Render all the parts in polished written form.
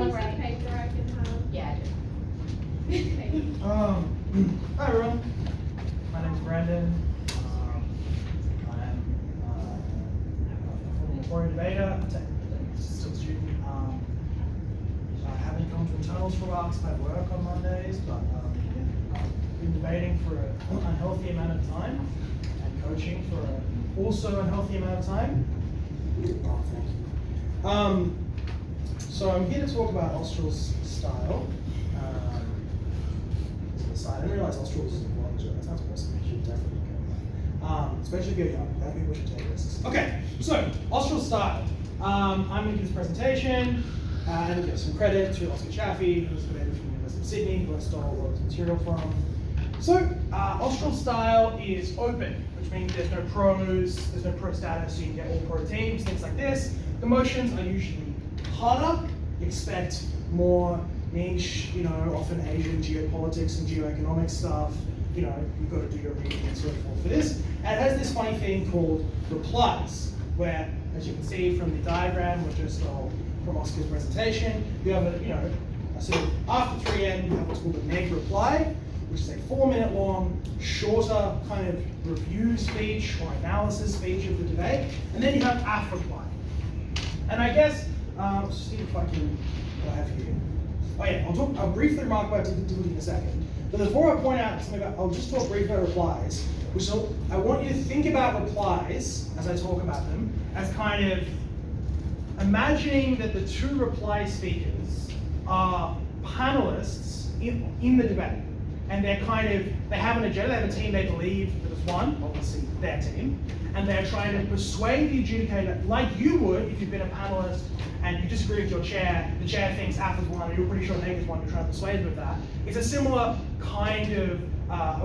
Telegraph paper I can have. Yeah, Hi everyone, my name's Brandon. I am a former Macquarie debater, still a student. I haven't come to internals for a while because I work on Mondays, but I've been debating for an unhealthy amount of time and coaching for also unhealthy amount of time. So I'm here to talk about Australs style. I didn't realize Australs is a blog, so that sounds awesome. You should definitely go. Especially if you're young, that people should take risks. Okay, so Australs style. I'm going to give this presentation and give some credit to Oscar Chaffee, who's a debater from the University of Sydney, who I stole a lot of his material from. So Australs style is open, which means there's no pros, there's no pro status, so you can get all pro teams, things like this. The motions are usually harder. You expect more niche, often Asian geopolitics and geoeconomic stuff. You've got to do your reading and so forth for this. And it has this funny thing called replies, where, as you can see from the diagram, which is from Oscar's presentation, you have a sort of after 3M, you have what's called a neg reply, which is a 4-minute long, shorter kind of review speech or analysis speech of the debate, and then you have af reply. And I guess, let's see if I can, what I have here. Oh yeah, I'll briefly remark about difficulty in a second. But before I point out something I'll just talk briefly about replies, I want you to think about replies, as I talk about them, as kind of imagining that the two reply speakers are panelists in the debate. And they have an agenda, they have a team they believe that is one, obviously their team, and they're trying to persuade the adjudicator, like you would if you've been a panelist and you disagree with your chair, the chair thinks af is one, and you're pretty sure neg is one, you're trying to persuade them with that. It's a similar kind of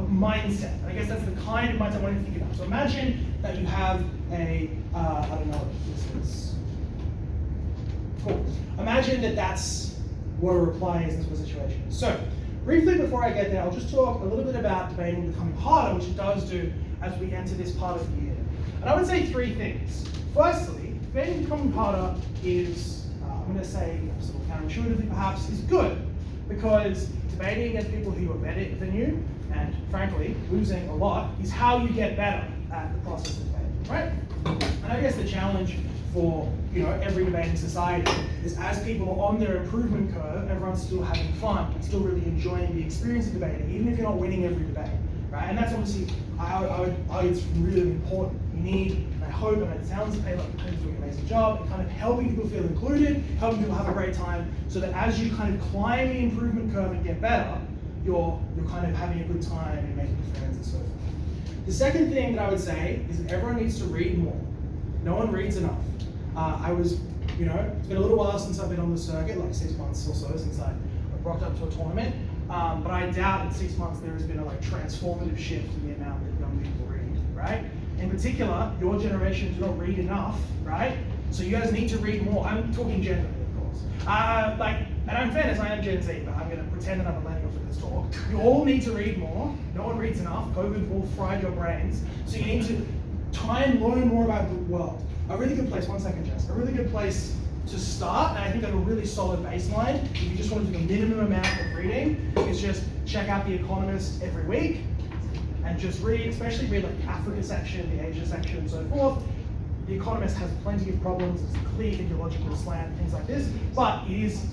mindset. And I guess that's the kind of mindset I want you to think about. So imagine that you have I don't know what this is. Cool. Imagine that that's what a reply is in this situation. So, briefly before I get there, I'll just talk a little bit about debating becoming harder, which it does do as we enter this part of the year. And I would say 3 things. Firstly, debating becoming harder is, I'm going to say, sort of counterintuitively perhaps, is good, because debating against people who are better than you, and frankly, losing a lot, is how you get better at the process of debating, right? And I guess the challenge for every debate in society is, as people are on their improvement curve, everyone's still having fun and still really enjoying the experience of debating, even if you're not winning every debate, right? And that's obviously, I would argue it's really important. You need, and I hope, and it sounds like you're doing an amazing job, in kind of helping people feel included, helping people have a great time, so that as you kind of climb the improvement curve and get better, you're kind of having a good time and making friends and so forth. The second thing that I would say is that everyone needs to read more. No one reads enough. It's been a little while since I've been on the circuit, like 6 months or so since I rocked up to a tournament, but I doubt in 6 months there has been a transformative shift in the amount that young people read, right? In particular, your generation do not read enough, right? So you guys need to read more. I'm talking generally, of course. And in fairness, I am Gen Z, but I'm going to pretend that I'm a millennial for this talk. You all need to read more. No one reads enough. COVID will fry your brains. So you need to try and learn more about the world. A really good place, one second, Jess, a really good place to start, and I think like a really solid baseline, if you just want to do the minimum amount of reading, is just check out The Economist every week, and just read, especially read like the Africa section, the Asia section, and so forth. The Economist has plenty of problems, it's a clear ideological slant, things like this, but it is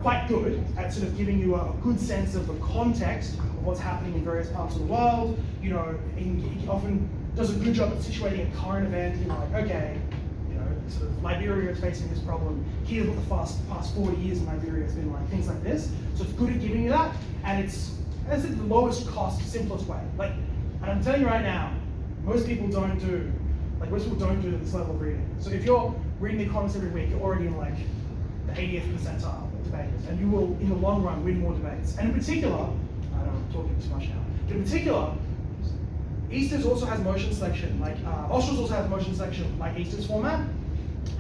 quite good at sort of giving you a good sense of the context of what's happening in various parts of the world. It often does a good job at situating a current event. Okay, sort of Liberia is facing this problem. Here's what the past 40 years in Liberia has been like, things like this. So it's good at giving you that, and it's the lowest cost, simplest way. And I'm telling you right now, most people don't do this level of reading. So if you're reading The Economist every week, you're already in the 80th percentile of debaters, and you will, in the long run, win more debates. And in particular, I know I'm talking too much now, but in particular, Easters also has motion selection, Australs also has motion selection like Easters format.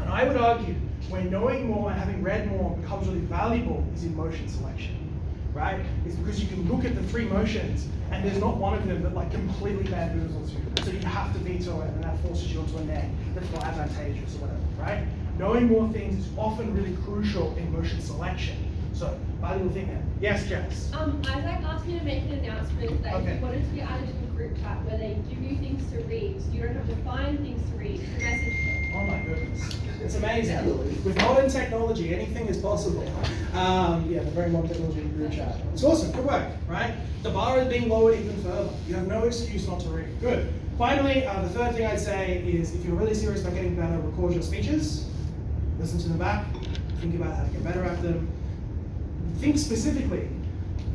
And I would argue where knowing more and having read more becomes really valuable is in motion selection, right? It's because you can look at the 3 motions and there's not one of them that completely bamboozles you. So you have to veto it, and that forces you onto a neg that's more advantageous or whatever, right? knowing more things is often really crucial in motion selection. So, valuable thing there. Yes, Jess? Isaac asked me to make an announcement that Okay. he wanted to be added to a group chat where they give you things to read, so you don't have to find things to read, to message them. Oh my goodness. It's amazing. With modern technology, anything is possible. Yeah, the very modern technology in group chat. It's awesome, good work, right? The bar is being lowered even further. You have no excuse not to read. Good. Finally, the third thing I'd say is if you're really serious about getting better, record your speeches, listen to them back, think about how to get better at them. Think specifically,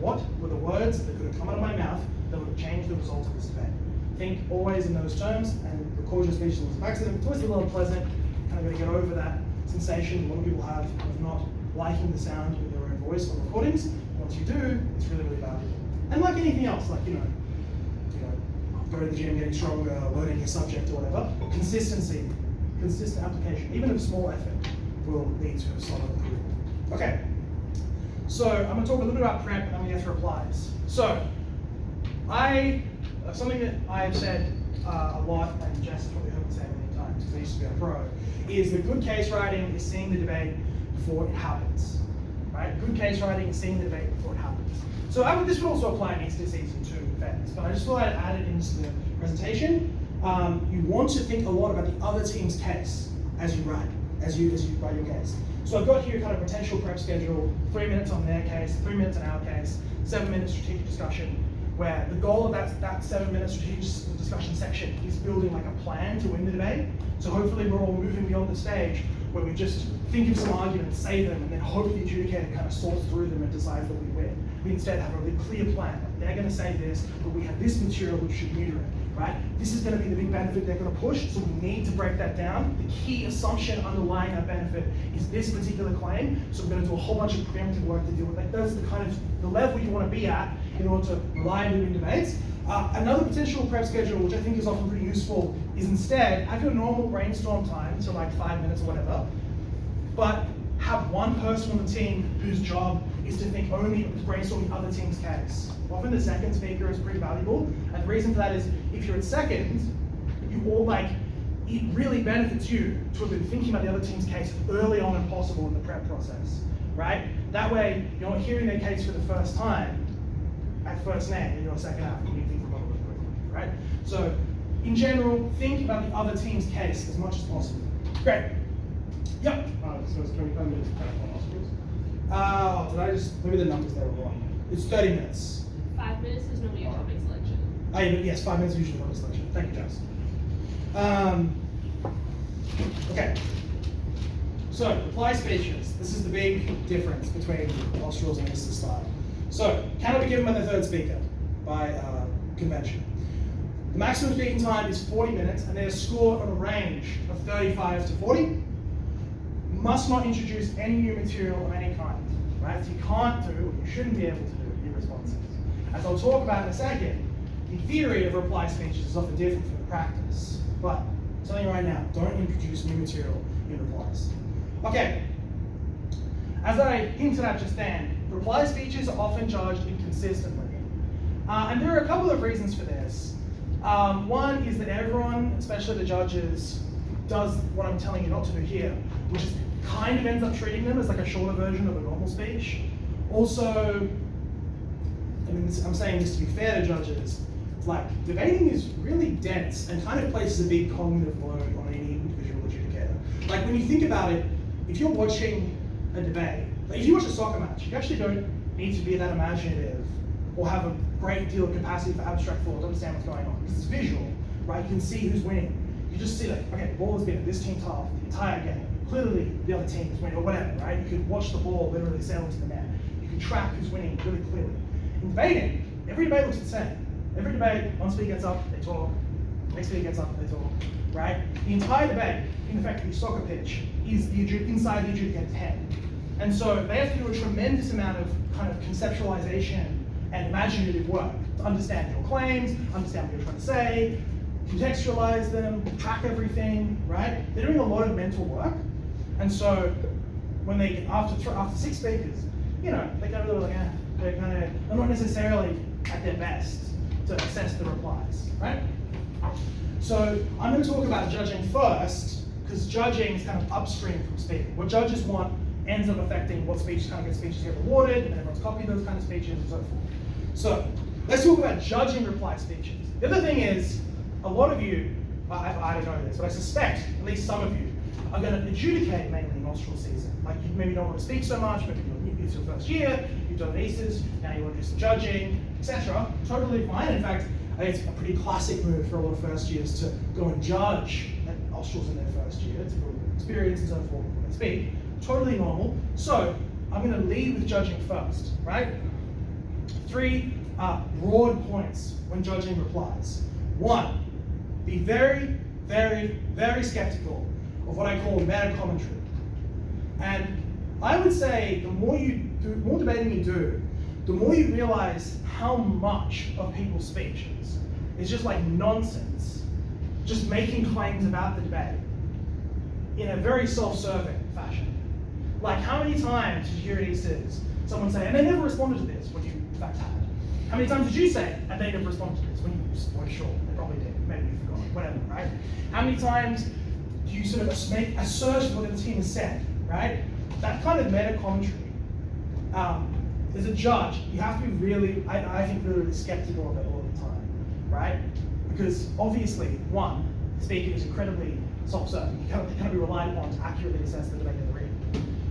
what were the words that could have come out of my mouth that would have changed the result of this debate? Think always in those terms and record your speeches and listen back to them. It's always a little unpleasant, kind of got to get over that sensation a lot of people have of not liking the sound of their own voice on recordings. Once you do, it's really, really valuable. And like anything else, like, go to the gym, getting stronger, learning a subject or whatever, consistency, consistent application, even if small effort, will lead to a solid improvement. Okay. So I'm going to talk a little bit about prep and I'm going to get to replies. So something that I have said a lot, and Jess has probably heard me say many times because I used to be a pro, is that good case writing is seeing the debate before it happens. Right? Good case writing is seeing the debate before it happens. So this would also apply next to season 2 in fairness, but I just thought I'd add it into the presentation. You want to think a lot about the other team's case as you write your case. So I've got here kind of potential prep schedule, 3 minutes on their case, 3 minutes on our case, 7 minutes strategic discussion, where the goal of that 7 minute strategic discussion section is building like a plan to win the debate. So hopefully we're all moving beyond the stage where we just think of some arguments, say them, and then hope the adjudicator kind of sorts through them and decides that we win. We instead have a really clear plan. Like they're going to say this, but we have this material which should neuter it. Right? This is going to be the big benefit they're going to push, so we need to break that down. The key assumption underlying that benefit is this particular claim, so we're going to do a whole bunch of preemptive work to deal with that. That's the kind of the level you want to be at in order to reliably win debates. Another potential prep schedule, which I think is often pretty useful, is instead have your normal brainstorm time, so like 5 minutes or whatever, but have one person on the team whose job is to think only brainstorming other team's case. Often the second speaker is pretty valuable, and the reason for that is if you're at second, it really benefits you to have been thinking about the other team's case early on as possible in the prep process, right? That way, you're not hearing their case for the first time at first name in your second half, and you think about it really quickly, right? So, in general, think about the other team's case as much as possible. Great. Yep. So it's 25 minutes for Australs? Maybe the numbers there were wrong. It's 30 minutes. 5 minutes is normally your topic selection. Yes, 5 minutes is usually topic selection. Thank you, Jess. Okay. So, reply speeches. This is the big difference between Australs and this style. So, cannot be given by the third speaker by convention. The maximum speaking time is 40 minutes, and they're scored on a range of 35 to 40. Must not introduce any new material of any kind, right? So you can't do, or you shouldn't be able to do, new responses. As I'll talk about in a second, the theory of reply speeches is often different from the practice. But I'm telling you right now, don't introduce new material in replies. Okay, as I hinted at just then, reply speeches are often judged inconsistently. And there are a couple of reasons for this. One is that everyone, especially the judges, does what I'm telling you not to do here, which is kind of ends up treating them as like a shorter version of a normal speech. Also, I'm saying this to be fair to judges, it's like debating is really dense and kind of places a big cognitive load on any individual adjudicator. Like when you think about it, if you're watching a debate, like if you watch a soccer match, you actually don't need to be that imaginative or have a great deal of capacity for abstract thought to understand what's going on, because it's visual, right? You can see who's winning. You just see like, okay, the ball has been at this team's half the entire game. Clearly the other team is winning, or whatever, right? You could watch the ball literally sail into the net. You can track who's winning really clearly. In debating, every debate looks the same. Every debate, one speaker gets up, they talk, next speaker gets up, they talk, right? The entire debate, in effect, the soccer pitch, is inside the adjudicator's head. And so they have to do a tremendous amount of kind of conceptualization and imaginative work to understand your claims, understand what you're trying to say, contextualize them, track everything, right? They're doing a lot of mental work. And so when they, after 6 speakers, they kind of like, they're not necessarily at their best to assess the replies, right? So I'm going to talk about judging first, because judging is kind of upstream from speaking. What judges want ends up affecting what speeches get rewarded, and everyone's copying those kind of speeches and so forth. So let's talk about judging reply speeches. The other thing is, a lot of you, I don't know this, but I suspect at least some of you are going to adjudicate mainly in Austral season. Like you maybe don't want to speak so much, maybe it's your first year, you've done ACEs, now you want to do some judging, etc. Totally fine. In fact, I think it's a pretty classic move for a lot of first years to go and judge at Australs in their first year, to build experience and so forth when they speak. Totally normal. So I'm going to lead with judging first, right? 3 broad points when judging replies. 1, be very, very, very skeptical of what I call meta commentary. And I would say the more debating you do, the more you realize how much of people's speeches is just like nonsense, just making claims about the debate in a very self-serving fashion. Like how many times did you hear at ECs someone say, and they never responded to this when you in fact had? How many times did you say, and they never responded to this when you weren't sure? They probably did, maybe you forgot, whatever, right? How many times do you sort of make assertions what the team has said, right? That kind of meta commentary, as a judge, you have to be really, I think, really skeptical of it all the time, right? Because obviously, 1, speaking is incredibly self-serving. You cannot be relied upon to accurately assess the debate they're reading.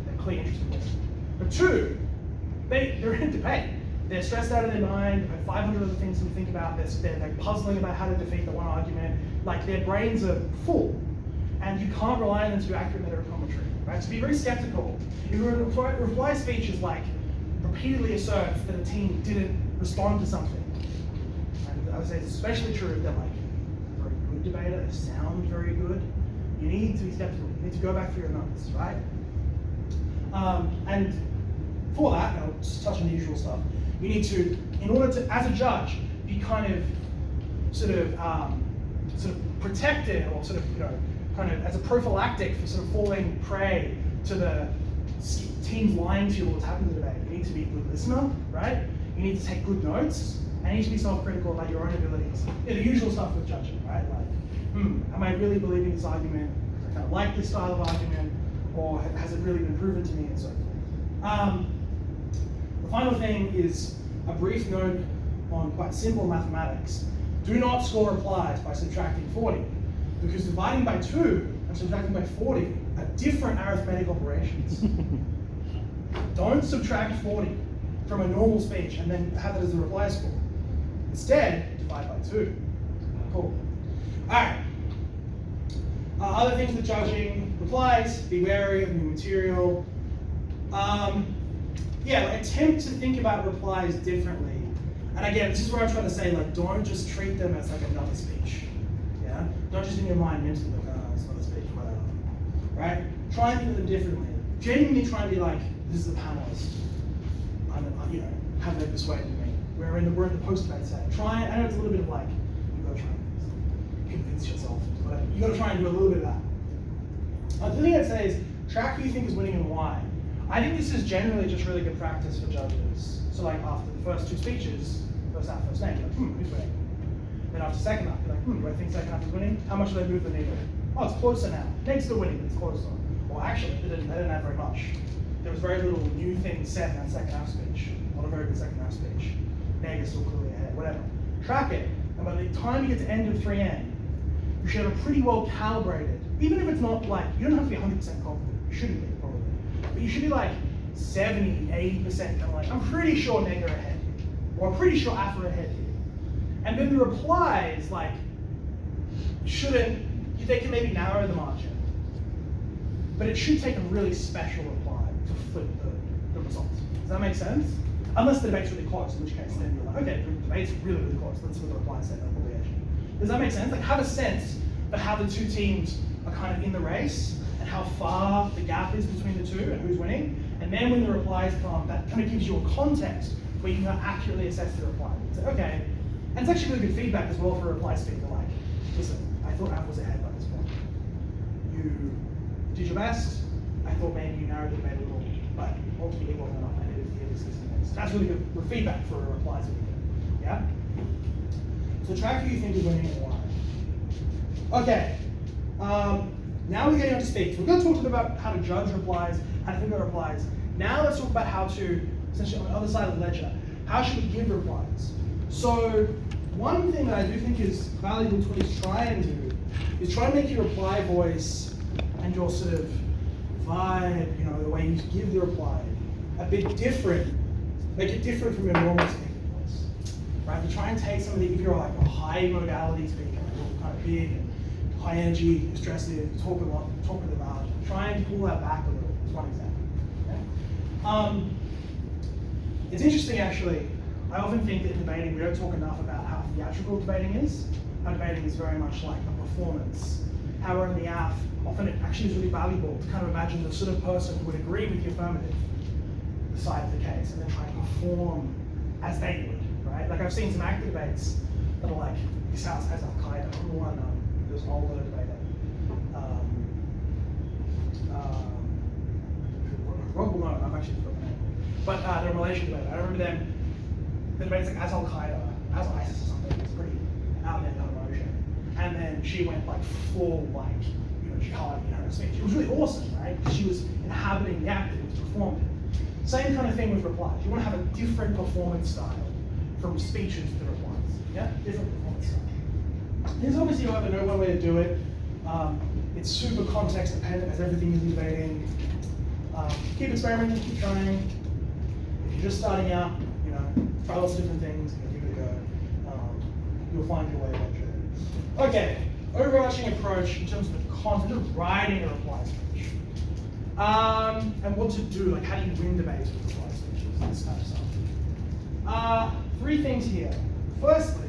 They're clear interest in this. But 2, they're in a debate. They're stressed out of their mind, have 500 other things to think about, they're like puzzling about how to defeat the one argument, like their brains are full, and you can't rely on them to do accurate meta commentary, right? So be very skeptical. If your reply speech is like, repeatedly asserts that a team didn't respond to something, and I would say it's especially true if they're like a very good debater, they sound very good, you need to be skeptical, you need to go back through your notes, right? And for that, I'll just touch on the usual stuff. You need to, in order to, as a judge, be kind of sort of protected, or sort of, kind of as a prophylactic for sort of falling prey to the teams lying to you or what's happened in the debate. You need to be a good listener, right? You need to take good notes, and you need to be self-critical about your own abilities. The usual stuff with judging, right? Like, am I really believing this argument? Because I kind of like this style of argument, or has it really been proven to me, and so forth. The final thing is a brief note on quite simple mathematics. Do not score replies by subtracting 40, because dividing by 2 and subtracting by 40 are different arithmetic operations. Don't subtract 40 from a normal speech and then have it as a reply score. Instead, divide by 2. Cool. All right. Other things with judging replies: be wary of new material. Attempt to think about replies differently. And again, this is where I'm trying to say, like, don't just treat them as like another speech. Yeah. Don't just in your mind mentally like, it's another speech, whatever. Right? Try and think of them differently. Genuinely try and be like, this is a panelist. Have they persuaded me? We're in the post-debate setting. Try, I know it's a little bit of like, you've got to try and convince yourself, whatever. You've got to try and do a little bit of that. The thing I'd say is, track who you think is winning and why. I think this is generally just really good practice for judges. So like after the first 2 speeches, first half, first name, you're like, who's winning? Then after second half, you're like, do I think second half is winning? How much do they move the needle? Oh, it's closer now. Nate's still winning, but it's closer. Or actually, they didn't add very much. There was very little new things said in that second half speech. Not a very good second half speech. Nate is still clearly ahead, whatever. Track it, and by the time you get to end of 3N, you should have a pretty well calibrated, even if it's not like, you don't have to be 100% confident. You shouldn't be, probably. But you should be like 70, 80% kind of like, I'm pretty sure Nate are ahead here. Or I'm pretty sure Alpha are ahead here. And then the replies, like, they can maybe narrow the margin. But it should take a really special reply to flip the results. Does that make sense? Unless the debate's really close, in which case then you're like, okay, the debate's really, really close. Let's see what the reply said. Does that make sense? Like, have a sense of how the 2 teams are kind of in the race and how far the gap is between the 2 and who's winning. And then when the replies come, that kind of gives you a context where you can accurately assess the reply. So, okay, and it's actually really good feedback as well for a reply speaker. Like, listen, I thought Alpha was ahead by this point. You did your best. I thought maybe you narrowed the debate a little, but ultimately it wasn't enough. I needed to hear this and this. That's really good feedback for a reply speaker. Yeah? So track who you think is winning and why. Okay. Now we're getting on to speech. We're going to talk about how to judge replies, how to think about replies. Now let's talk about how to, essentially on the other side of the ledger, how should we give replies? So one thing that I do think is valuable to at least try and do is try and make your reply voice and your sort of vibe, you know, the way you give the reply, a bit different. Make it different from your normal speaking voice, right? You try and take some of the, if you're like a high modality speaker, like you're kind of big and high energy, expressive, talk a lot, talk with the mouth, try and pull that back a little. That's one example. Okay? It's interesting actually. I often think that in debating we don't talk enough about how theatrical debating is. How debating is very much like a performance. How we're in the AF, often it actually is really valuable to kind of imagine the sort of person who would agree with the affirmative side of the case and then try to perform as they would, right? Like I've seen some actor debates that are like, he sounds as Al-Qaeda. Remember one, there's an older debater. Rob will know, I've actually forgotten the name. But they're a Malaysian debater. I remember them, the debate's like as Al-Qaeda, as ISIS or something. It's pretty out there kind of motion. And then she went like full like, you know, jihad in her speech. It was really awesome, right? Because she was inhabiting the act, it was performative. Same kind of thing with replies. You want to have a different performance style from speeches to replies. Yeah, different performance style. There's obviously however no one way to do it. It's super context dependent as everything is in debating. Keep experimenting, keep trying. If you're just starting out, you know, try lots of different things, give it a go. You'll find your way eventually. Okay, overarching approach in terms of the content of writing a reply speech. And what to do, like how do you win debates with reply speeches, this kind of stuff. Three things here. Firstly,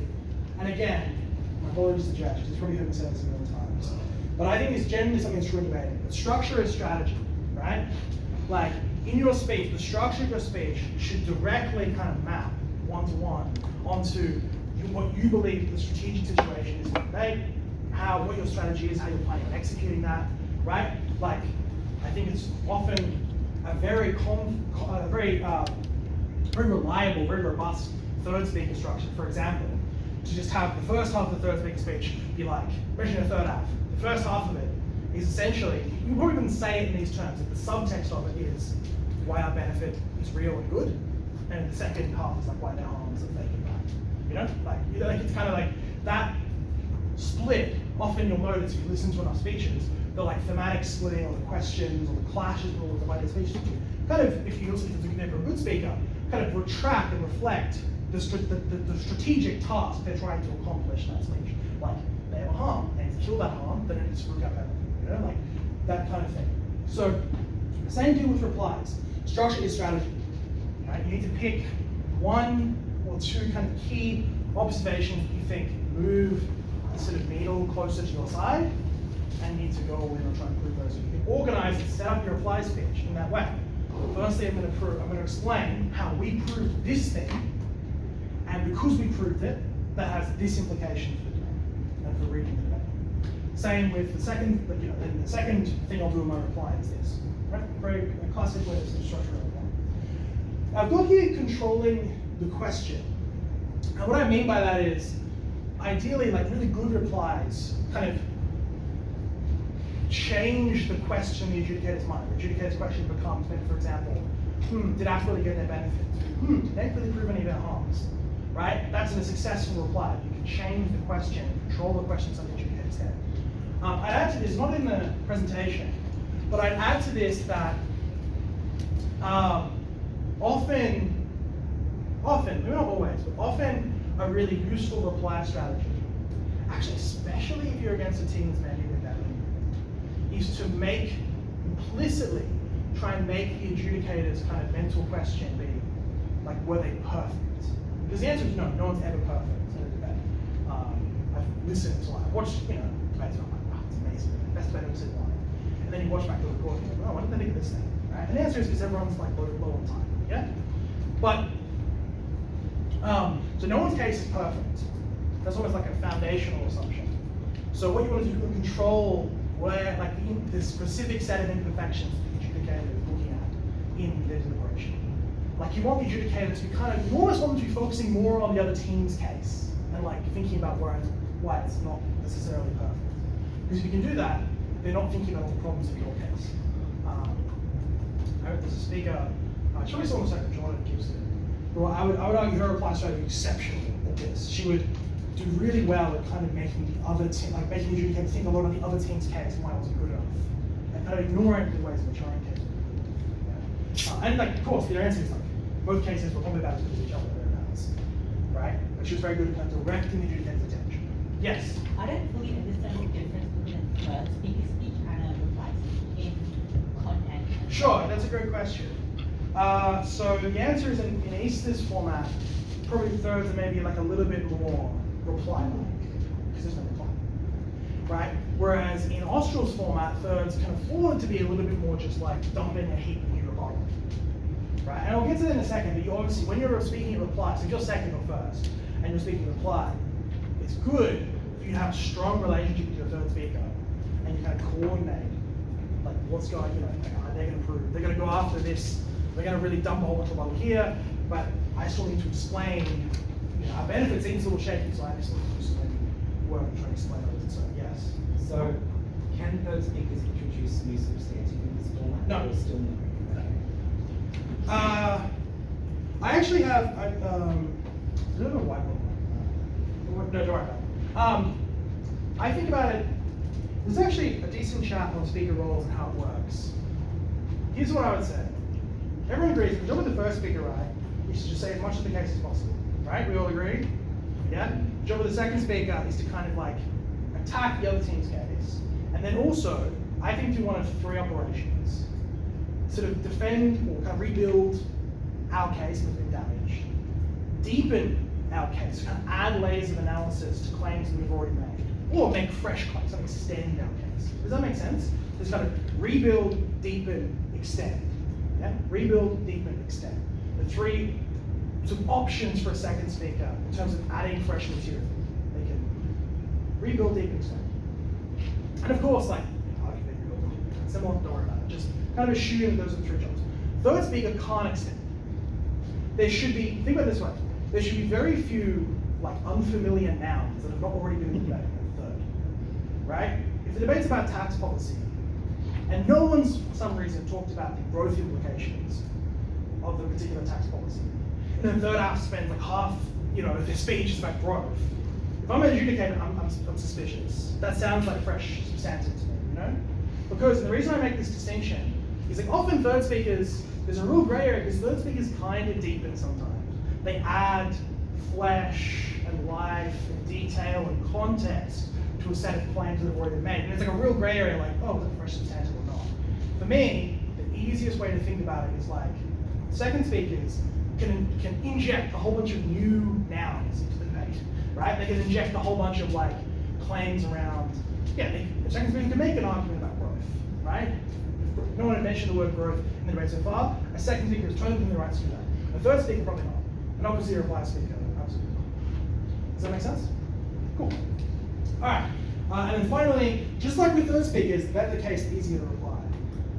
and again, my apologies to Jack, he's probably heard me say this a million times, but I think it's generally something that's true in debating. But structure is strategy, right? Like in your speech, the structure of your speech should directly kind of map one-to-one onto what you believe the strategic situation is in the debate, what your strategy is, how you're planning on executing that, right? Like, I think it's often a very reliable, very robust third speaker structure. For example, to just have the first half of the third speaker speech be like, especially in the third half, the first half of it is essentially, you won't even say it in these terms, but the subtext of it is why our benefit is real and good, and the second half is like why their harms are fake and bad. You know, like it's kind of like that split. Often you'll notice if you listen to enough speeches, the like thematic splitting or the questions or the clashes or the way the speeches do. Kind of, if you listen to a good speaker, kind of retract and reflect the strategic task they're trying to accomplish in that speech. Like they have a harm, and to kill that harm, then it's screwed up everything. You know, like that kind of thing. So, same thing with replies. Structure is strategy. Right? You need to pick one or two kind of key observations that you think move the sort of needle closer to your side, and you need to go all in and try and prove those. You can organize and set up your reply speech in that way. Firstly, I'm going to explain how we proved this thing, and because we proved it, that has this implication for the debate and for reading the debate. Same with the second, and the second thing I'll do in my reply is this. Right? Very classic way of structuring a reply. I've got here controlling the question. And what I mean by that is, ideally, like really good replies kind of change the question in the adjudicator's mind. The adjudicator's question becomes, maybe for example, did AF really get their benefits? Did they really prove any of their harms? Right? That's a successful reply. You can change the question, control the question so the adjudicator's head. I'd add to this, not in the presentation, but I'd add to this that often, maybe not always, but often a really useful reply strategy, actually especially if you're against a team that's mandated with that, is to make, implicitly, try and make the adjudicator's kind of mental question be, like, were they perfect? Because the answer is no, no one's ever perfect in a debate. I've listened to, like, watched, debates, and I'm like, wow, it's amazing, best debate I've ever seen live. And then you watch back the recording, and you're like, oh, why didn't they think of this thing? Right? And the answer is because everyone's like low on time, yeah? But, so no one's case is perfect. That's almost like a foundational assumption. So what you want to do is control where, like, the specific set of imperfections the adjudicator is looking at in their deliberation. Like, you want the adjudicator to be kind of, you almost want them to be focusing more on the other team's case and like thinking about why it's not necessarily perfect. Because if you can do that, they're not thinking about all the problems in your case. There's a speaker, I probably saw almost like Jordan Gibson. Well, I would argue her reply strategy was exceptional at this. She would do really well at kind of making the other team, like making the adjudicator think a lot of the other team's case and why it wasn't good enough. And kind of ignoring the ways in which your own case was good. And like, of course, the answer is like, both cases were probably about as good as each other, thereabouts, right? But she was very good at kind of directing the adjudicator's attention. Yes? I don't fully understand the difference between a speaker speech and a reply speech in content. Sure, that's a great question. So the answer is in Easter's format, probably thirds are maybe like a little bit more reply-like, because there's no reply, right? Whereas in Australs format, thirds can afford to be a little bit more just like dumping a heap in your rebuttal, right? And I'll get to that in a second, but you obviously, when you're speaking in reply, so if you're second or first, and you're speaking in reply, it's good if you have a strong relationship with your third speaker, and you kind of coordinate, like what's going, they're going to prove, they're going to go after this, they're going to really dump a whole bunch of bubble here, but I still need to explain, our benefits seems a little shaky, so I just need to do some work and try to explain those. So yes. So, can those speakers introduce new substantive in this format? No. Or still no? I actually have, I don't know why. No, don't worry about it. I think about it, there's actually a decent chat on speaker roles and how it works. Here's what I would say. Everyone agrees, the job of the first speaker, right, is to just say as much of the case as possible, right? We all agree? Yeah? The job of the second speaker is to kind of like attack the other team's case. And then also, I think do one of three operations. Sort of defend or kind of rebuild our case that's been damaged. Deepen our case, kind of add layers of analysis to claims that we've already made. Or make fresh claims, so extend our case. Does that make sense? There's kind of rebuild, deepen, extend. Yeah? Rebuild, deepen, extend. The three sort of options for a second speaker in terms of adding fresh material. They can rebuild, deepen, extend. And of course, like, argue rebuild, deepen, similar, don't worry about it. Just kind of assume those are the three jobs. Third speaker can't extend. There should be, think about it this way, there should be very few like unfamiliar nouns that have not already been debated in the third, right? If the debate's about tax policy, and no one's for some reason talked about the growth implications of the particular tax policy, and then the third half spends like half, their speech is about growth. If I'm an adjudicator, I'm suspicious. That sounds like fresh substantive to me, Because the reason I make this distinction is like often third speakers, there's a real gray area because third speakers kind of deepen sometimes. They add flesh and life and detail and context to a set of claims that have already been made. And it's like a real gray area, like, oh, is it fresh substantive or not? For me, the easiest way to think about it is like, second speakers can inject a whole bunch of new nouns into the debate, right? They can inject a whole bunch of like claims around, a second speaker can make an argument about growth, right? No one had mentioned the word growth in the debate so far. A second speaker is totally within the rights to do that. A third speaker, probably not. An obviously reply speaker, absolutely not. Does that make sense? Cool. All right. And then finally, just like with third speakers, the better the case, the easier the reply.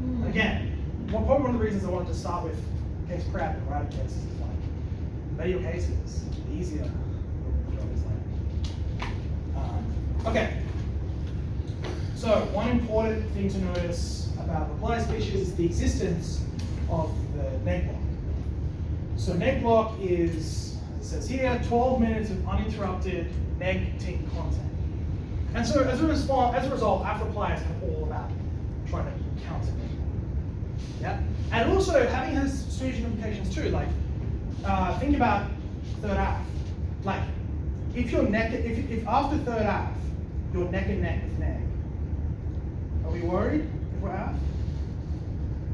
And again, probably one of the reasons I wanted to start with case prep and writing cases is like, the better your case is, the easier the job is like. Okay. So one important thing to notice about reply speeches is the existence of the neg block. So neg block is, as it says here, 12 minutes of uninterrupted neg team content. And so as a result, app reply is kind of all about trying to counter neg block. Yeah? And also having has strategic implications too. Like, think about third app. Like, if after third app, you're neck and neck with neg, are we worried if we're app?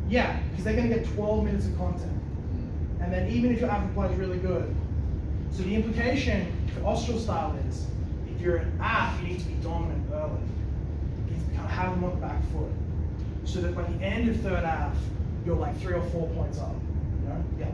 Yeah, because they're going to get 12 minutes of content. And then even if your app reply is really good. So the implication for Austral style is, if you're an app, you need to be dominant early. You need to kind of have them on the back foot. So that by the end of third app, you're like 3 or 4 points up. Yeah.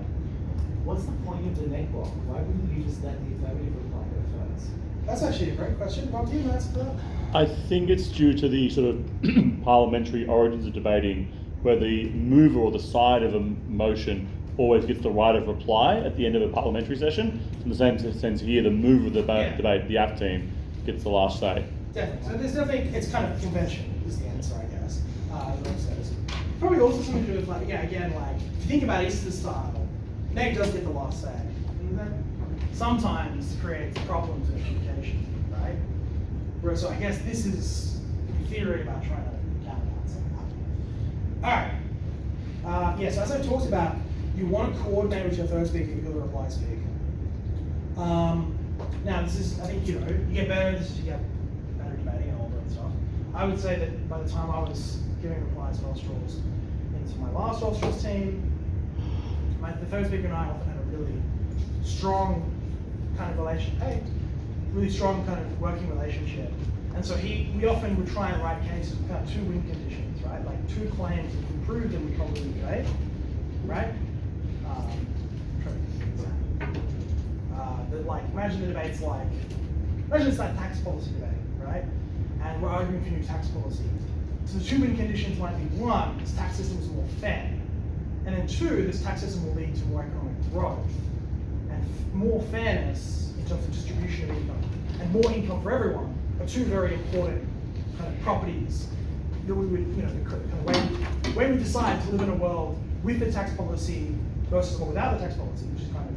What's the point of the neg block? Why wouldn't you just let the affirmative reply go first? That's actually a great question. Bob, do you answer that? I think it's due to the sort of parliamentary origins of debating, where the mover or the side of a motion always gets the right of reply at the end of a parliamentary session. In the same sense here, the mover of the debate, the app team, gets the last say. Definitely. So there's definitely, it's kind of convention. is the answer, I guess. As Rob says. Probably also something to do with, like, yeah, again, like, if you think about Easter style, Nate does get the last say. And that sometimes creates problems in communication, right? Whereas, so I guess this is the theory about trying to counter that somehow. All right. Yeah, so as I talked about, you want to coordinate with your third speaker with your reply speaker. Now, this is, I think, you know, you get better at this as you get better at debating and all that stuff. I would say that by the time I was giving replies to Australs into my last Australs team, the third speaker and I often had a really strong kind of really strong kind of working relationship. And so we often would try and write cases with kind of two win conditions, right? Like two claims that we proved that we probably debate, right? Like, imagine the debate's like, imagine it's like tax policy debate, right? And we're arguing for new tax policy. So the two win conditions might be, one, this tax system is more fair. And then two, this tax system will lead to more economic growth. And more fairness in terms of distribution of income. And more income for everyone are two very important kind of properties that we would, you know, the kind of when we decide to live in a world with the tax policy versus one without the tax policy, which is kind of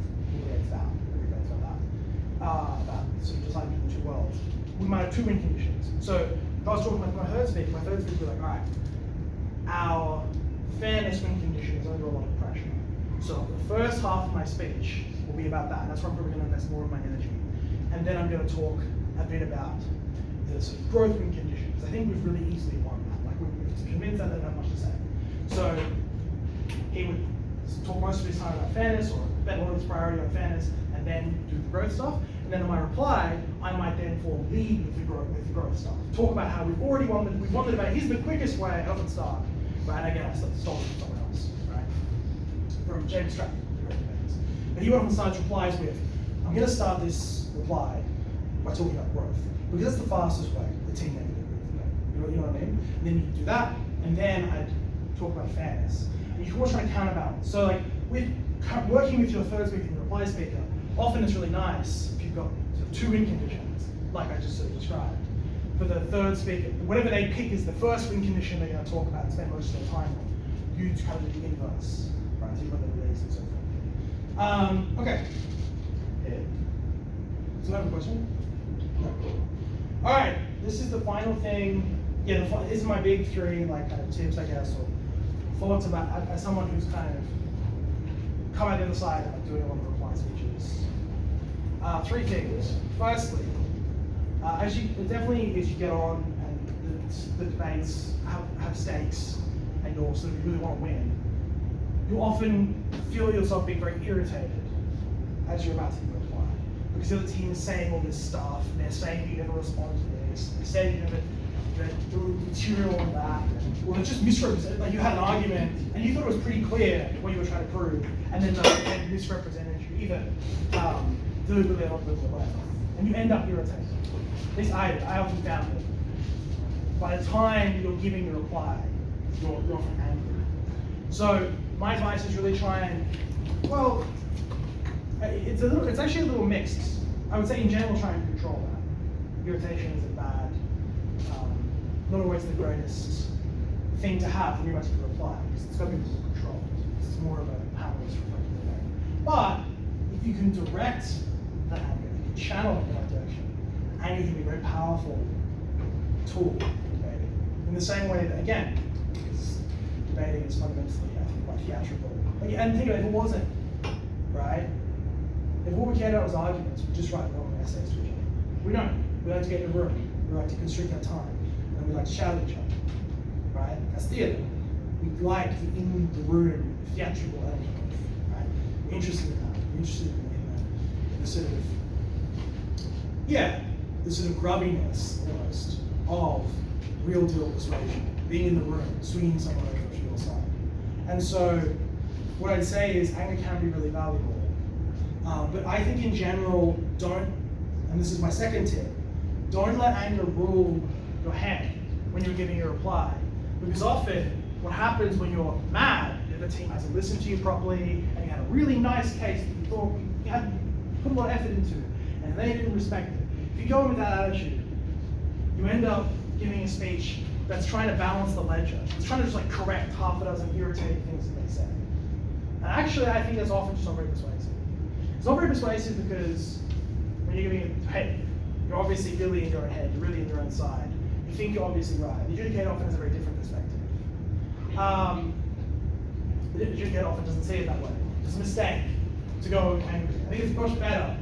about sort of designing between two worlds, we might have two win conditions. So if I was talking about my third speaker would be like, all right, our fairness win condition is under a lot of pressure. So the first half of my speech will be about that. That's where I'm probably going to invest more of my energy. And then I'm going to talk a bit about the sort of growth win conditions. I think we've really easily won that. Like, we're convinced that they don't have much to say. So he would talk most of his time about fairness, or bet a lot of his priority on fairness, and then do the growth stuff. And then in my reply, I might then lead with the growth stuff. Talk about how we've already won the debate. Here's the quickest way of the start, right? And again, I stole it from someone else, right? From James Stratton, the great debaters. But he often starts replies with, I'm going to start this reply by talking about growth, because that's the fastest way the team can do it. You know what I mean? And then you do that, and then I'd talk about fairness. And you can always try to counterbalance. So, like, working with your third speaker and your reply speaker, often it's really nice if you've got sort of two win conditions, like I just sort of described. For the third speaker, whatever they pick is the first win condition they're going to talk about and spend most of their time on, you kind of do the inverse, right? So you've got the release and so forth. Okay. Yeah. Does anyone have a question? No. All right, this is the final thing. Yeah, this is my big three, like, kind of tips, I guess, or thoughts about, as someone who's kind of come out the other side of doing a lot of reply speeches. Three things. Firstly, as you get on and the debates have stakes, and you also really want to win, you often feel yourself being very irritated as you're about to give a reply, because the other team is saying all this stuff. They're saying you never respond to this. They're saying you never do material on that, or they're just misrepresented. Like, you had an argument and you thought it was pretty clear what you were trying to prove, and then they misrepresented you, either deliberately or not deliberately, and you end up irritated. At least I often found it. By the time you're giving the reply, you're often angry. So my advice is really try and, well, it's actually a little mixed. I would say in general try and control that. Irritation isn't bad. Not always the greatest thing to have when you're about to give a reply, because it's got to be controlled. It's more of a harmless, reflective way. But if you can direct that anger, if you can channel it in that direction, anger can be a very powerful tool in debating. In the same way that, again, because debating is fundamentally, I think, quite theatrical. And think of it, if it wasn't, right? If all we cared about was arguments, we'd just write long essays to each other. We don't. We like to get in a room. We like to constrict our time. And we like to shout at each other, right? That's theatre. We like the in the room theatrical element, right? We're interested in that. We're interested in the sort of, yeah, the sort of grubbiness almost of real deal persuasion, being in the room, swinging someone over to your side. And so, what I'd say is anger can be really valuable, but I think in general, don't, and this is my second tip, don't let anger rule your head when you're giving a reply. Because often, what happens when you're mad, the team hasn't listened to you properly, and you had a really nice case that you thought you had put a lot of effort into, and they didn't respect it. If you go in with that attitude, you end up giving a speech that's trying to balance the ledger. It's trying to just like correct half a dozen irritating things that they say. And actually, I think that's often just not very persuasive. It's not very persuasive because when you're giving it, hey, you're obviously really in your own head, you're really in your own side. You think you're obviously right. The adjudicator often has a very different perspective. The adjudicator often doesn't see it that way. It's a mistake to go angry. I think it's much better,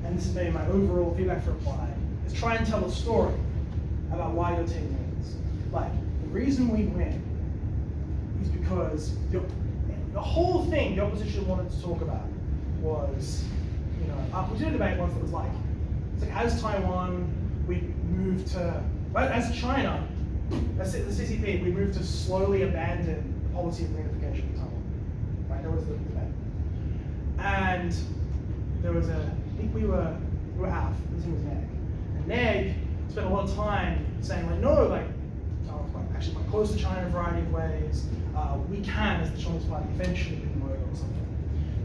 and this has been my overall feedback for apply, is try and tell a story about why your team wins. Like, the reason we win is because the whole thing the opposition wanted to talk about was, you know, we did a debate once that was like, it's like as Taiwan, we moved to, well, as China, as the CCP, we moved to slowly abandon the policy of reunification of Taiwan. Right, that was the debate. And there was I think we were half, his name was Neg. And Neg spent a lot of time saying like, no, like, actually quite close to China in a variety of ways. We can, as the Chinese Party, eventually win them over or something,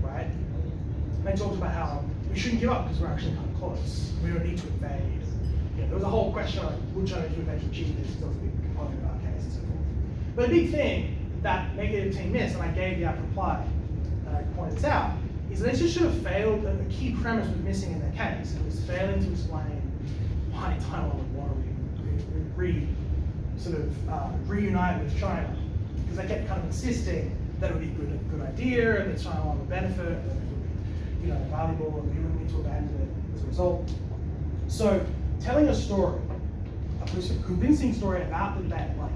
right? And they talked about how we shouldn't give up because we're actually kind of close. We don't need to invade. You know, there was a whole question of like, would China eventually achieve this? Because that was a big component of our case and so forth. But a big thing that negative team missed, and I gave the app reply, and I pointed this out, is they just should have failed. A key premise was missing in their case. It was failing to explain why Taiwan would want to reunite with China, because they kept kind of insisting that it would be a good idea, and that China would benefit, and it would be, you know, valuable, and we wouldn't need to abandon it as a result. So, telling a story, a convincing story about the debate, like,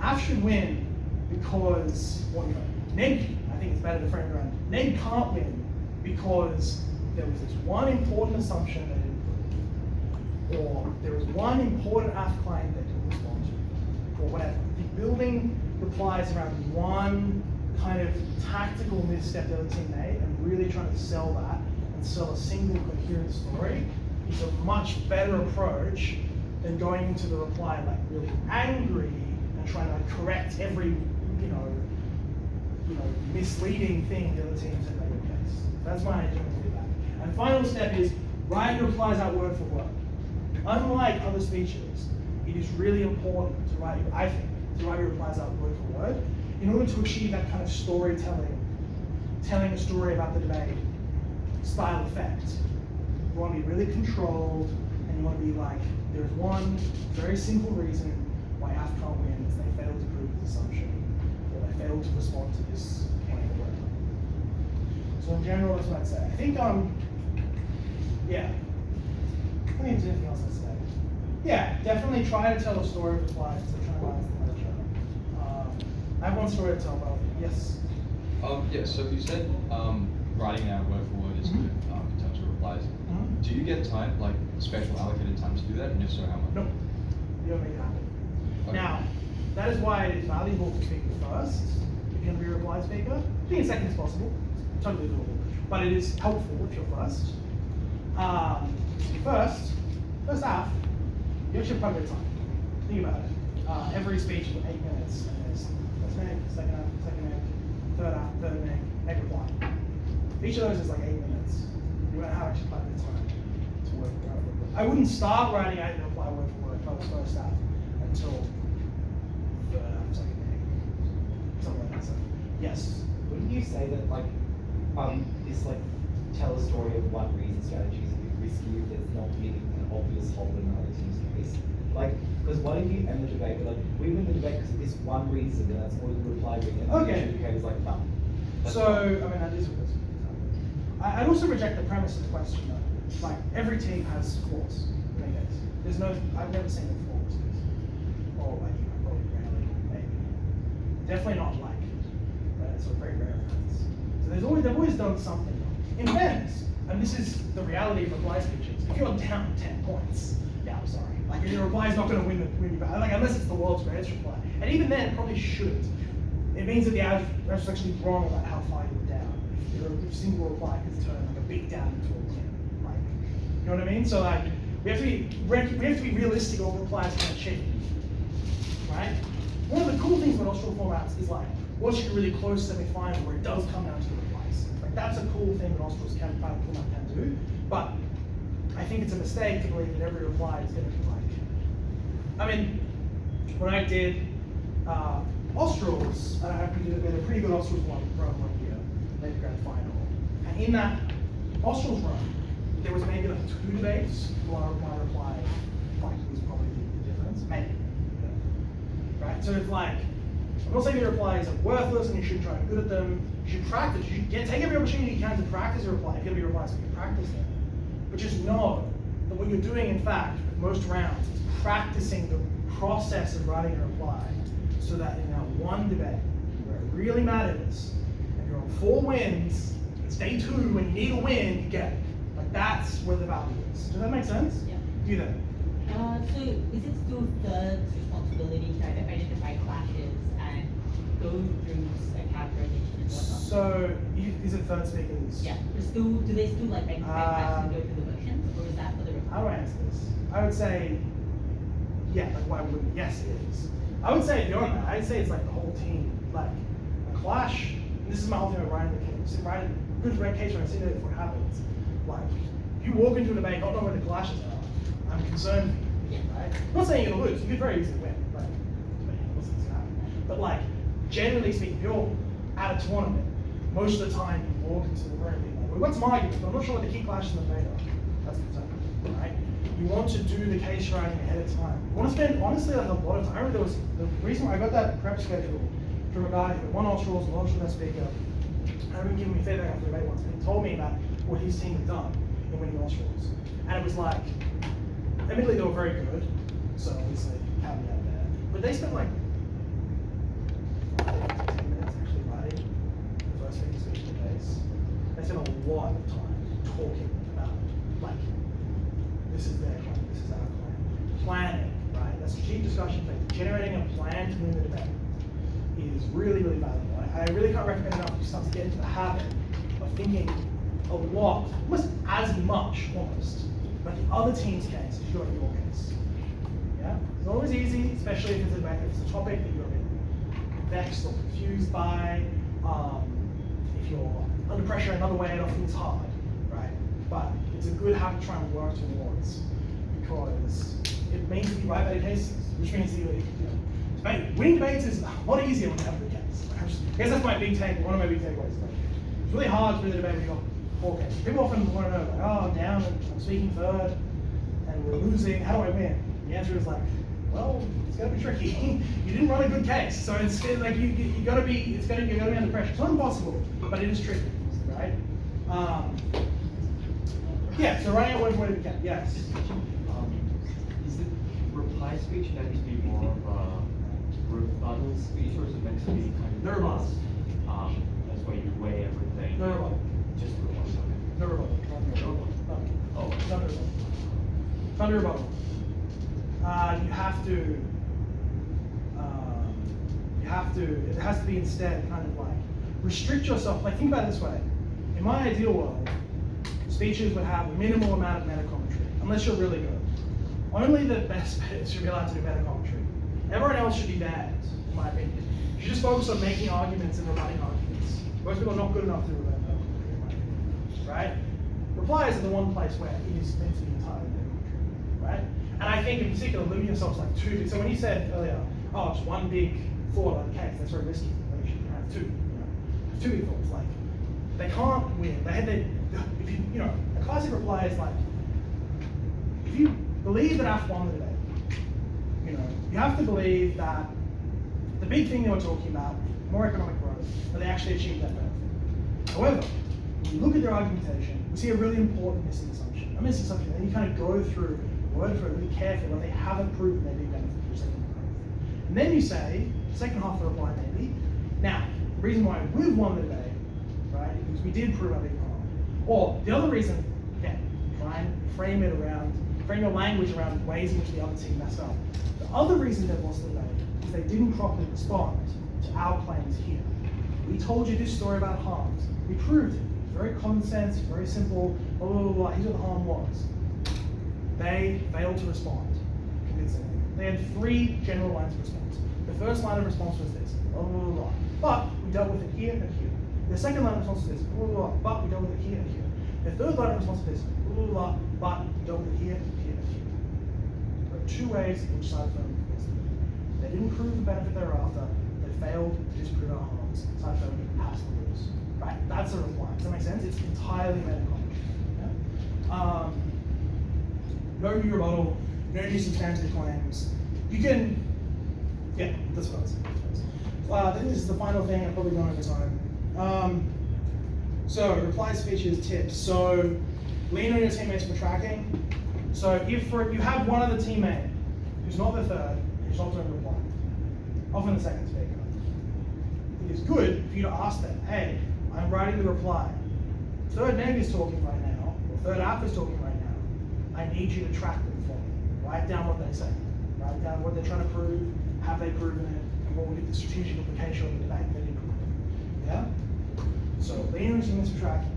AF should win because, well, you know, Neg, I think it's better to frame it around, Neg can't win because there was this one important assumption they didn't put, or there was one important AF claim they didn't respond to, or whatever. The building replies around one kind of tactical misstep the other team made, and really trying to sell that and sell a single coherent story is a much better approach than going into the reply like really angry and trying to correct every, you know, misleading thing the other team said in their case. That's my general feedback. And final step is write your replies out word for word. Unlike other speeches, it is really important to write, I think, to write your replies out word for word in order to achieve that kind of storytelling, telling a story about the debate style effect. You want to be really controlled, and you want to be like, there's one very simple reason why AF can't win is they failed to prove this assumption, or they failed to respond to this point or whatever. So in general, that's what I'd say. I think, yeah. I don't think there's anything else I'd say. Yeah, definitely try to tell a story with slides, so try to balance the lecture. I have one story to tell, but yes? Yeah, so you said writing out word for word is good in terms of replies. Do you get time, like special allocated time to do that? And if so, how much? Nope. You don't make it happen. Okay. Now, that is why it is valuable to speak first, if you're going to be a reply speaker. Being second is possible, it's totally doable. But it is helpful if you're first. First half, you actually have quite a bit of time. Think about it. Every speech is 8 minutes. And there's first meg, second meg, third meg reply. Each of those is like 8 minutes. You won't have actually quite a bit of time to work out. I wouldn't start writing out your reply word for word if I was first half until third half, second meg. Something like that. So, yes. Wouldn't you say that like this like tell a story of one reason strategy is a bit risky if there's not really an obvious hole in another team's case? Like, because what if you end the debate with like, we win the debate because of this one reason, and that's all the reply we get. Okay. The indicator's like, no. So, I mean, that is a risk. I'd also reject the premise of the question though. Like, every team has flaws. There's no, I've never seen a flaw. Or like, probably rarely, maybe. Definitely not like, it's a very rare occurrence. So they've always done something wrong. In fairness, and this is the reality of reply speeches, if you're down 10 points, yeah, I'm sorry. Like, your reply is not going to win you back, like, unless it's the world's greatest reply. And even then, it probably shouldn't. It means that the average is actually wrong about how far you were down. If a single reply can turn like a big down into a 10. Like, you know what I mean? So like, we have to be realistic on what replies can achieve. Right? One of the cool things about Austral formats is like, watching a really close semi-final where it does come down to the replies. Like, that's a cool thing that Australs format can do. But I think it's a mistake to believe that every reply is going to be like, I mean, when I did Australs, and I did a pretty good Australs run one year, maybe grand final. And in that Australs run, there was maybe like 2 debates. My reply was probably the difference, maybe. Right? So it's like, I'm not saying your replies are worthless and you should try and be good at them. You should practice. You should take every opportunity you can to practice your reply. If you're going to be replies, so you can practice them. But just know that what you're doing, in fact, with most rounds, is practicing the process of writing a reply so that in that one debate where it really matters, and you're on 4 wins, it's day 2, when you need a win, you get it. Like that's where the value is. Does that make sense? Yeah. Do that. So is it still third responsibility to identify clashes and go through a categorization and whatnot? So, is it third speakers? Yeah. Do they still like identify clashes and go through the motions, or is that for the How do I answer this? I would say, yeah, like why wouldn't? Yes, it is. I would say beyond that, I'd say it's like the whole team. Like a clash, and this is my whole thing with writing the case. Writing good red case when I see that before it happens. Like, you walk into a debate not knowing where the clashes are, I'm concerned for you, right? I'm not saying you're gonna lose, you could very easily win, like, what's gonna happen? But like, generally speaking, if you're at a tournament, most of the time you walk into the room and be like, we've got some arguments, but I'm not sure what the key clashes in the debate are. That's concern, right? You want to do the case writing ahead of time. You want to spend, honestly, like a lot of time. I remember there was, the reason why I got that prep schedule from a guy who won Australs and launched that speaker. I remember giving me feedback after the debate once, and he told me about what his team had done in winning Australs. And it was like, admittedly they were very good, so obviously caveat there. But they spent like 10 minutes actually writing the first speaker speech in the case. They spent a lot of time talking about, like, this is their claim, this is our claim. Planning, right? That strategic discussion phase, generating a plan to win the debate is really, really valuable. I really can't recommend enough if you start to get into the habit of thinking a lot, almost as much, almost, about the other team's case as you do in your case. Yeah? It's not always easy, especially if it's a topic that you're a bit vexed or confused by. If you're under pressure another way, it often is hard, right? But it's a good habit to try and work towards, because it means that you write better cases, which means that winning debates is a lot easier when you have a good case. I guess that's my big take, one of my big takeaways. It's really hard to win the debate when you've got 4 cases. People often want to know, like, oh, I'm down, and I'm speaking third, and we're losing, how do I win? The answer is like, well, it's gonna be tricky. You didn't run a good case, so it's like you gotta be, you're gonna be under pressure. It's not impossible, but it is tricky, right? Yeah, so writing out word if you can, yes. Is the reply speech meant to be more of a rebuttal speech, or is it meant to be kind of No rebuttal. That's why you weigh everything? No rebuttal. Just for 1 second. No rebuttal. Oh. It's not rebuttal. It's not rebuttal. It has to be instead kind of like, restrict yourself. Like, think about it this way. In my ideal world, speeches would have a minimal amount of meta commentary, unless you're really good. Only the best should be allowed to do meta commentary. Everyone else should be banned, in my opinion. You should just focus on making arguments and rebutting arguments. Most people are not good enough to rebut meta commentary, in my opinion, right? Replies are the one place where it is meant to be entirely meta commentary, right? And I think in particular, limiting yourself to like 2 big, so when you said earlier, oh, it's 1 big thought on the case, that's very risky. Like, you should have 2, have 2 big thoughts. Like, they can't win. If you know, a classic reply is like, if you believe that AF won the debate, you have to believe that the big thing they were talking about, more economic growth, that they actually achieved that benefit. However, when you look at their argumentation, we see a really important missing assumption. A missing assumption, and you kind of go through word for it really carefully, that they haven't proven they did benefit from second growth. And then you say, second half of the reply maybe. Now, the reason why we've won the debate, right, is because we did prove our big harm. Or the other reason, again, try and frame your language around ways in which the other team messed up. The other reason they've lost the debate is they didn't properly respond to our claims here. We told you this story about harms. We proved it. Very common sense, very simple, blah, blah, blah, blah. Here's what the harm was. They failed to respond convincingly. They had 3 general lines of response. The first line of response was this, blah, blah, blah, blah. But we dealt with it here and here. The second line of response was this, blah, blah, blah, but we dealt with it here and here. The third line of response was this, blah, blah, blah, but we dealt with it here, here, and here. There are 2 ways in which side of them is. They didn't prove the benefit they're after. They failed to disprove our harms. So I felt it has to lose. Right? That's a reply. Does that make sense? It's entirely metacognitive. Yeah? No new rebuttal, no new substantive claims. You can, yeah, that's what I was saying. I think this is the final thing. I've probably gone over time. So replies, features, tips. So lean on your teammates for tracking. So if you have one other teammate who's not the third, who's not doing reply, often the second speaker, it is good for you to ask them, hey, I'm writing the reply. Third neg is talking right now, or third app is talking right now. I need you to track them for me. Write down what they say. Write down what they're trying to prove, have they proven it, and what would be the strategic implication of the debate they did prove it. Yeah? So lean on teammates for tracking.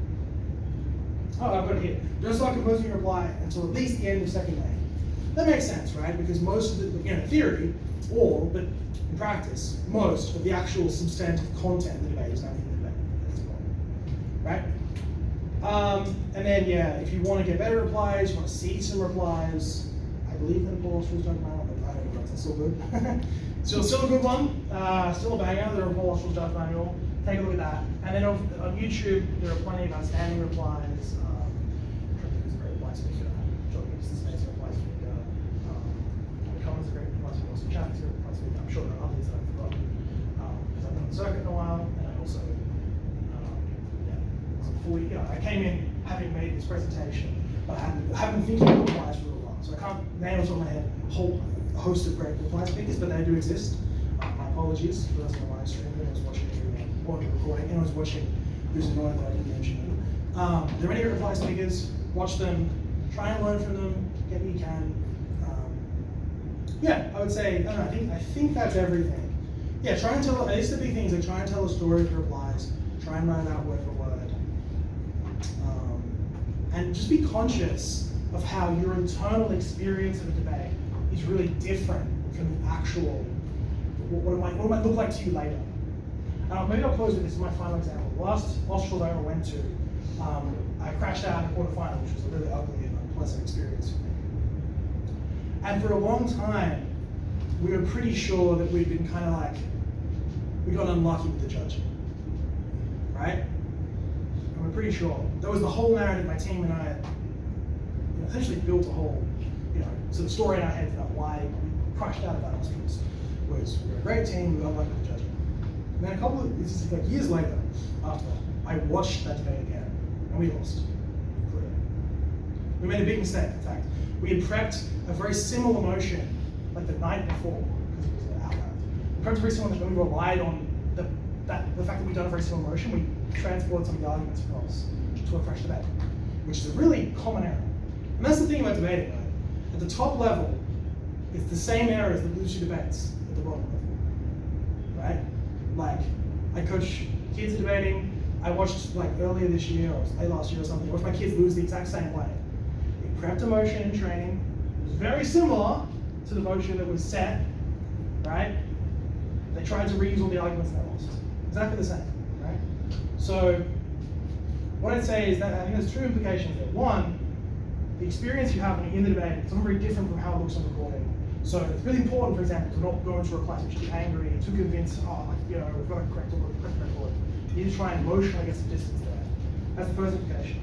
Oh, I've got it here. Don't start composing your reply until at least the end of second neg. That makes sense, right? Because most of the, in theory, all, but in practice, most of the actual substantive content of the debate is nothing in the debate. That's the problem. Right? And then, yeah, if you want to get better replies, you want to see some replies, I believe that Paul Australs don't matter, but I don't know, that's still good. Still a good one, still a banger, the Paul Australs Judge Manual. Take a look at that. And then on YouTube, there are plenty of outstanding replies. I'm trying to think who's a great reply speaker. John Gibbs is a reply speaker. Colin's a great reply speaker. Chapman's a great reply speaker. I'm sure there are others that I've forgotten. Because I've been on the circuit in a while, and I also, I came in having made this presentation, but I haven't been thinking of replies for a while. So I can't name off the top of my head a whole host of great reply speakers, but they do exist. My apologies for those on the live stream who was watching the recording, and I was watching who's annoyed that I didn't mention them. There are many great reply speakers. Watch them, try and learn from them, get what you can. Yeah, I would say, I don't know, I think that's everything. Yeah, try and tell, these are the big things, like try and tell a story of your replies, try and write it out word for word. And just be conscious of how your internal experience of a debate is really different from the actual, what it might look like to you later. Maybe I'll close with this, my final example. The last Australs I ever went to, I crashed out in the quarterfinal, which was a really ugly and unpleasant experience for me. And for a long time, we were pretty sure that we'd been kind of like, we got unlucky with the judging, right? And we're pretty sure. That was the whole narrative my team and I had essentially built a whole, sort of story in our heads about why we crashed out of that Australs. Was we were a great team, we got unlucky with the judging. And then this is like years later, after that, I watched that debate again, and we lost. Clearly. We made a big mistake, in fact. We had prepped a very similar motion, like the night before, because it was an outlier. We prepped a very similar motion, and we relied on the fact that we'd done a very similar motion. We transported some of the arguments across to a fresh debate, which is a really common error. And that's the thing about debating, right? At the top level, it's the same errors that lose you debates at the bottom level, right? Like, I coach kids debating. I watched, like, earlier this year, or late last year or something, I watched my kids lose the exact same way. They prepped a motion in training. It was very similar to the motion that was set, right? They tried to reuse all the arguments and they lost. Exactly the same, right? So, what I'd say is that I think there's two implications there. One, the experience you have when you're in the debate is something very different from how it looks on recording. So it's really important, for example, to not go into a class which is angry, to convince, we've got to correct record. You need to try and emotionally get some distance there. That's the first implication.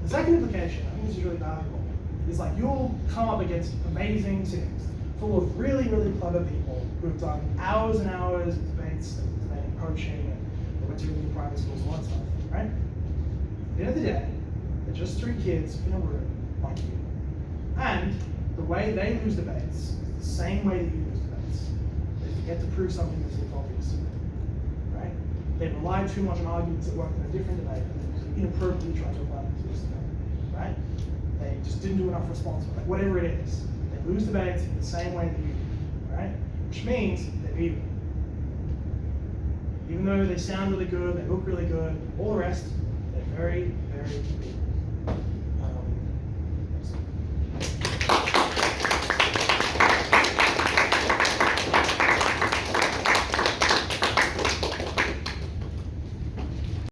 The second implication, I think this is really valuable, is like you'll come up against amazing teams full of really, really clever people who have done hours and hours of debates, debating coaching, and they went to really private schools and all that stuff, right? At the end of the day, they're just three kids in a room like you. And the way they lose debates is the same way that you lose debates. They forget to prove something that's obvious, right? They rely too much on arguments that work in a different debate and they inappropriately try to apply them to this debate, right? They just didn't do enough response, like whatever it is. They lose debates in the same way that you do, right? Which means they're evil. Even though they sound really good, they look really good, all the rest, they're very, very evil.